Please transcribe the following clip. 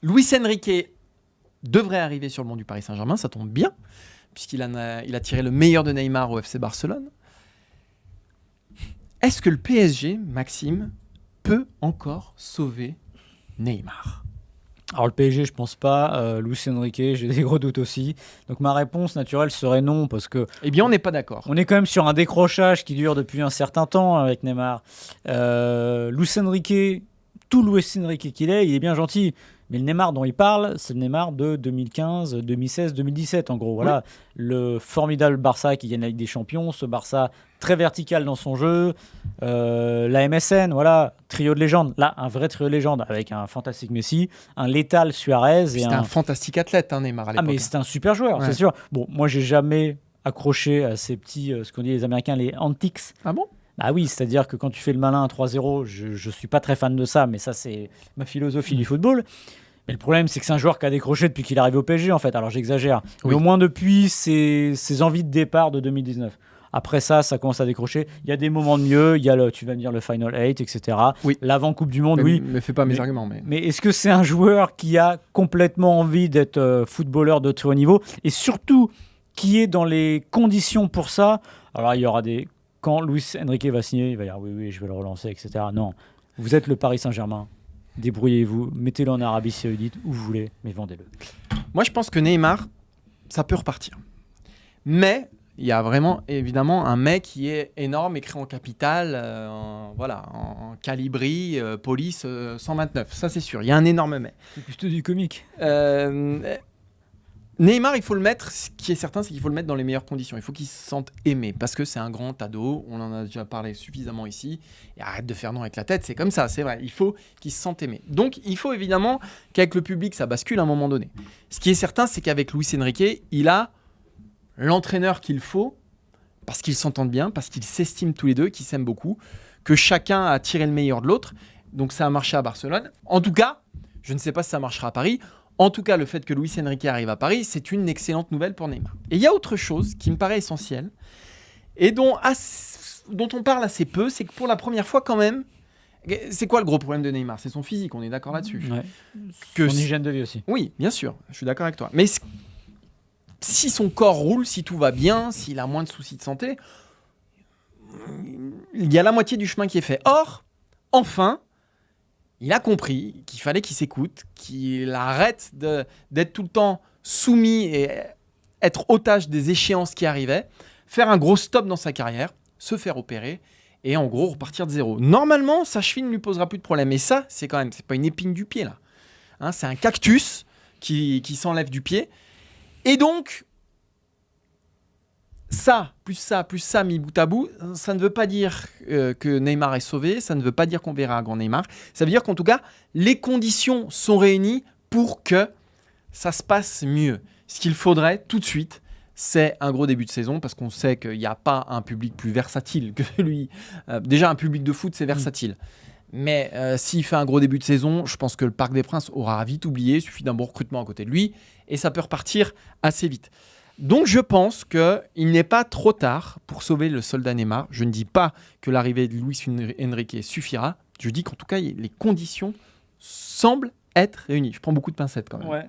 Luis Enrique devrait arriver sur le banc du Paris Saint-Germain, ça tombe bien, puisqu'il il a tiré le meilleur de Neymar au FC Barcelone. Est-ce que le PSG, Maxime, peut encore sauver Neymar ? Alors le PSG, je pense pas. Luis Enrique, j'ai des gros doutes aussi. Donc ma réponse naturelle serait non, parce que Eh bien, on n'est pas d'accord. on est quand même sur un décrochage qui dure depuis un certain temps avec Neymar. Luis Enrique, tout Luis Enrique qu'il est, il est bien gentil. Mais le Neymar dont il parle, c'est le Neymar de 2015, 2016, 2017 en gros. Voilà, le formidable Barça qui gagne la Ligue des Champions, ce Barça très vertical dans son jeu, la MSN, voilà, trio de légende. Là, un vrai trio de légende avec un fantastique Messi, un létal Suarez. C'était un fantastique athlète, Neymar, à l'époque. Ah, mais c'était un super joueur, c'est sûr. Bon, moi, j'ai jamais accroché à ces petits, ce qu'on dit les Américains, les antics. Ah bon ? Bah oui, c'est-à-dire que quand tu fais le malin à 3-0, je suis pas très fan de ça, mais ça, c'est ma philosophie du football. Mais le problème, c'est que c'est un joueur qui a décroché depuis qu'il est arrivé au PSG, en fait. Alors, j'exagère. Mais au moins depuis ses envies de départ de 2019. Après ça commence à décrocher. Il y a des moments de mieux. Il y a, tu vas me dire, le Final 8, etc. Oui. L'avant-Coupe du Monde, oui. Ne fais pas mes arguments. Mais est-ce que c'est un joueur qui a complètement envie d'être footballeur de très haut niveau et surtout qui est dans les conditions pour ça? Alors, il y aura des... Quand Luis Enrique va signer, il va dire oui, je vais le relancer, etc. Non, vous êtes le Paris Saint-Germain. Débrouillez-vous, mettez-le en Arabie Saoudite, où vous voulez, mais vendez-le. Moi, je pense que Neymar, ça peut repartir. Mais il y a vraiment, évidemment, un mec qui est énorme, écrit en capital, en calibri, police 129. Ça, c'est sûr. Il y a un énorme mec. C'est plutôt du comique. Neymar, il faut le mettre, ce qui est certain, c'est qu'il faut le mettre dans les meilleures conditions. Il faut qu'il se sente aimé, parce que c'est un grand ado, on en a déjà parlé suffisamment ici, et arrête de faire non avec la tête, c'est comme ça, c'est vrai, il faut qu'il se sente aimé. Donc il faut évidemment qu'avec le public, ça bascule à un moment donné. Ce qui est certain, c'est qu'avec Luis Enrique, il a l'entraîneur qu'il faut, parce qu'ils s'entendent bien, parce qu'ils s'estiment tous les deux, qu'ils s'aiment beaucoup, que chacun a tiré le meilleur de l'autre, donc ça a marché à Barcelone. En tout cas, je ne sais pas si ça marchera à Paris. En tout cas, le fait que Luis Enrique arrive à Paris, c'est une excellente nouvelle pour Neymar. Et il y a autre chose qui me paraît essentielle et dont on parle assez peu, c'est que pour la première fois quand même, c'est quoi le gros problème de Neymar ? C'est son physique, on est d'accord là-dessus. Ouais. Son hygiène de vie aussi. Oui, bien sûr, je suis d'accord avec toi. Mais si son corps roule, si tout va bien, s'il a moins de soucis de santé, il y a la moitié du chemin qui est fait. Or, enfin... il a compris qu'il fallait qu'il s'écoute, qu'il arrête d'être tout le temps soumis et être otage des échéances qui arrivaient, faire un gros stop dans sa carrière, se faire opérer et en gros repartir de zéro. Normalement, sa cheville ne lui posera plus de problème. Et ça, c'est pas une épine du pied là. C'est un cactus qui s'enlève du pied. Et donc, ça, plus ça, mis bout à bout, ça ne veut pas dire que Neymar est sauvé, ça ne veut pas dire qu'on verra un grand Neymar. Ça veut dire qu'en tout cas, les conditions sont réunies pour que ça se passe mieux. Ce qu'il faudrait tout de suite, c'est un gros début de saison, parce qu'on sait qu'il n'y a pas un public plus versatile que lui. Déjà, un public de foot, c'est versatile. Mais s'il fait un gros début de saison, je pense que le Parc des Princes aura vite oublié, il suffit d'un bon recrutement à côté de lui, et ça peut repartir assez vite. Donc je pense qu'il n'est pas trop tard pour sauver le soldat Neymar. Je ne dis pas que l'arrivée de Luis Enrique suffira. Je dis qu'en tout cas, les conditions semblent être réunies. Je prends beaucoup de pincettes quand même. Ouais.